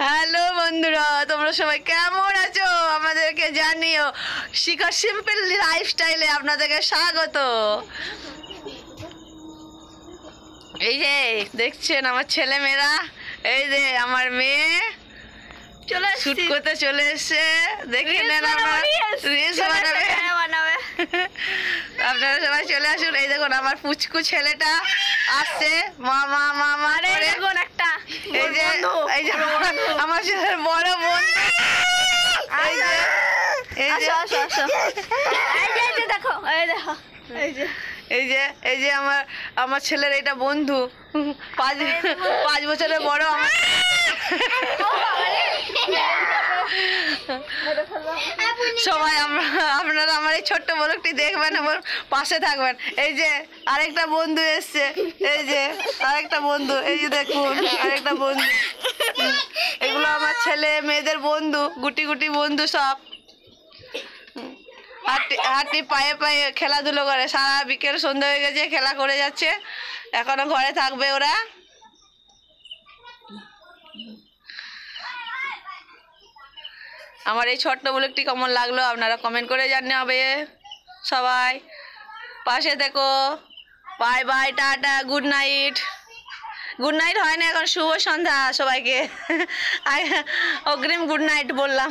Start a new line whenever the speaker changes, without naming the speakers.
Hello বন্ধুরা, তোমরা সবাই কেমন আছো? আমাদেরকে জানিও। শিখা সিম্পল লাইফস্টাইলে আপনাদেরকে স্বাগত। এই যে দেখছেন আমার ছেলে মেয়েরা, এই যে আমার মেয়ে শুট করতে চলে এসছে। দেখে নেন, রিলস বানাবে। আপনারা সবাই চলে আসুন। এই দেখুন আমার পুচকু ছেলেটা আসছে। মামা মামা দেখুন একটা, এই যে এই যে আমার ছেলের বড় বন্ধু। এই যে এই যে
দেখো, এই দেখো, এই যে
এই যে এই যে আমার ছেলের এটা বন্ধু, 5 বছরের বড়। আমার সবাই আপনারা আমার এই ছোট্ট ব্লগটি দেখবেন এবং পাশে থাকবেন। এই যে আরেকটা বন্ধু এসছে, এই যে আরেকটা বন্ধু, এই যে দেখুন আরেকটা বন্ধু। এগুলো আমার ছেলে মেয়েদের বন্ধু, গুটি গুটি বন্ধু সব। হাঁটি পায়ে পায়ে খেলাধুলো করে, সারা বিকেল সন্ধ্যা হয়ে গেছে, খেলা করে যাচ্ছে। এখনো ঘরে থাকবে ওরা। আমার এই ছোট্ট ব্লগটি কেমন লাগলো আপনারা কমেন্ট করে জানাবে। সবাই পাশে থেকো। Bye bye, tata, good night. Good night হয় না এখন, শুভ সন্ধ্যা সবাইকে। অগ্রিম গুড নাইট বললাম।